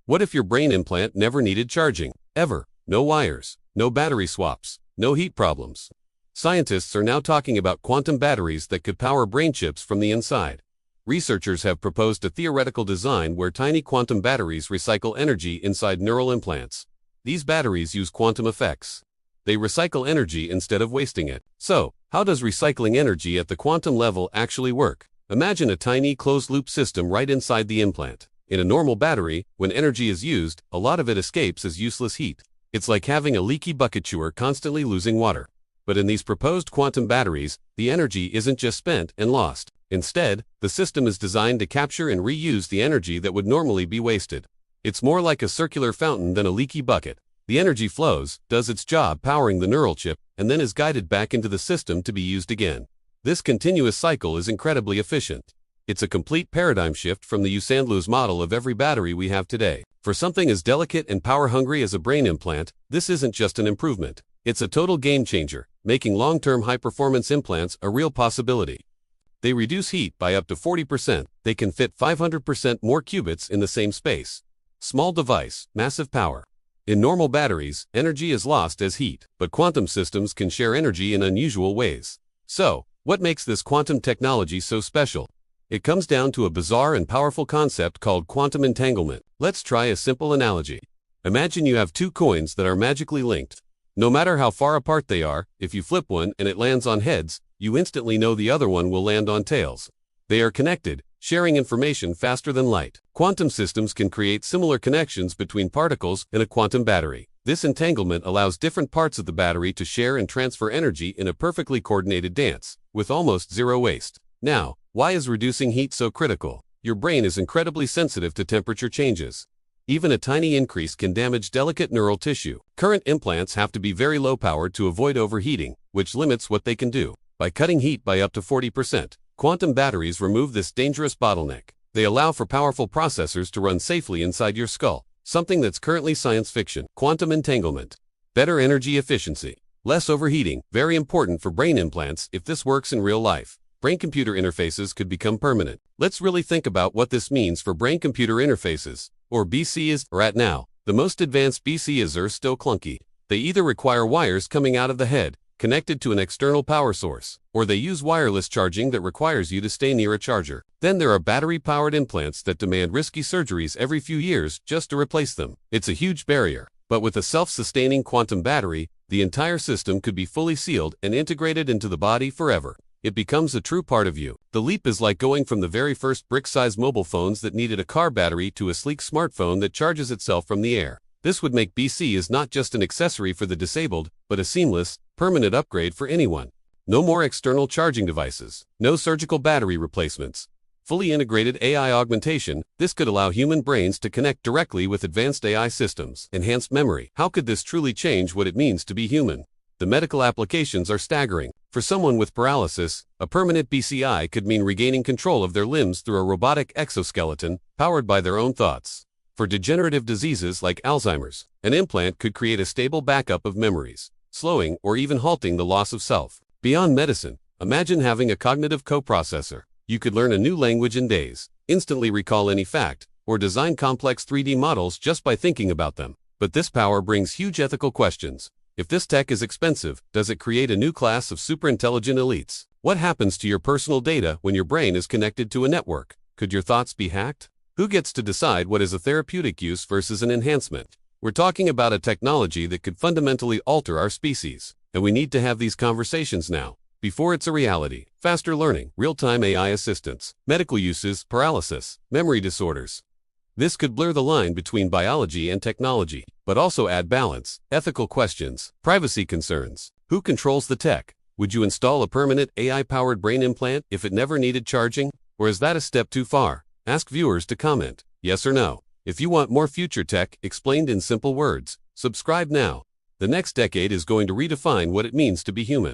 What if your brain implant never needed charging? Ever? No wires, no battery swaps, no heat problems. Scientists are now talking about quantum batteries that could power brain chips from the inside. Researchers have proposed a theoretical design where tiny quantum batteries recycle energy inside neural implants. These batteries use quantum effects. They recycle energy instead of wasting it. So, how does recycling energy at the quantum level actually work? Imagine a tiny closed-loop system right inside the implant. In a normal battery, when energy is used, a lot of it escapes as useless heat. It's like having a leaky bucket chewer constantly losing water. But in these proposed quantum batteries, the energy isn't just spent and lost. Instead, the system is designed to capture and reuse the energy that would normally be wasted. It's more like a circular fountain than a leaky bucket. The energy flows, does its job powering the neural chip, and then is guided back into the system to be used again. This continuous cycle is incredibly efficient. It's a complete paradigm shift from the Usandlu's model of every battery we have today. For something as delicate and power-hungry as a brain implant, this isn't just an improvement. It's a total game changer, making long-term high-performance implants a real possibility. They reduce heat by up to 40%. They can fit 500% more qubits in the same space. Small device, massive power. In normal batteries, energy is lost as heat, but quantum systems can share energy in unusual ways. So, what makes this quantum technology so special? It comes down to a bizarre and powerful concept called quantum entanglement. Let's try a simple analogy. Imagine you have two coins that are magically linked. No matter how far apart they are, if you flip one and it lands on heads, you instantly know the other one will land on tails. They are connected, sharing information faster than light. Quantum systems can create similar connections between particles in a quantum battery. This entanglement allows different parts of the battery to share and transfer energy in a perfectly coordinated dance, with almost zero waste. Now, why is reducing heat so critical? Your brain is incredibly sensitive to temperature changes. Even a tiny increase can damage delicate neural tissue. Current implants have to be very low-powered to avoid overheating, which limits what they can do. By cutting heat by up to 40%, quantum batteries remove this dangerous bottleneck. They allow for powerful processors to run safely inside your skull, something that's currently science fiction. Quantum entanglement. Better energy efficiency. Less overheating, very important for brain implants if this works in real life. Brain-computer interfaces could become permanent. Let's really think about what this means for brain-computer interfaces, or BCs. Right now, the most advanced BCs are still clunky. They either require wires coming out of the head, connected to an external power source, or they use wireless charging that requires you to stay near a charger. Then there are battery-powered implants that demand risky surgeries every few years just to replace them. It's a huge barrier. But with a self-sustaining quantum battery, the entire system could be fully sealed and integrated into the body forever. It becomes a true part of you. The leap is like going from the very first brick-sized mobile phones that needed a car battery to a sleek smartphone that charges itself from the air. This would make BCs not just an accessory for the disabled, but a seamless, permanent upgrade for anyone. No more external charging devices. No surgical battery replacements. Fully integrated AI augmentation. This could allow human brains to connect directly with advanced AI systems. Enhanced memory. How could this truly change what it means to be human? The medical applications are staggering. For someone with paralysis, a permanent BCI could mean regaining control of their limbs through a robotic exoskeleton, powered by their own thoughts. For degenerative diseases like Alzheimer's, an implant could create a stable backup of memories, slowing or even halting the loss of self. Beyond medicine, imagine having a cognitive coprocessor. You could learn a new language in days, instantly recall any fact, or design complex 3D models just by thinking about them. But this power brings huge ethical questions. If this tech is expensive, does it create a new class of superintelligent elites? What happens to your personal data when your brain is connected to a network? Could your thoughts be hacked? Who gets to decide what is a therapeutic use versus an enhancement? We're talking about a technology that could fundamentally alter our species, and we need to have these conversations now, before it's a reality. Faster learning, real-time AI assistance, medical uses, paralysis, memory disorders. This could blur the line between biology and technology, but also add balance, ethical questions, privacy concerns. Who controls the tech? Would you install a permanent AI-powered brain implant if it never needed charging? Or is that a step too far? Ask viewers to comment, yes or no. If you want more future tech explained in simple words, subscribe now. The next decade is going to redefine what it means to be human.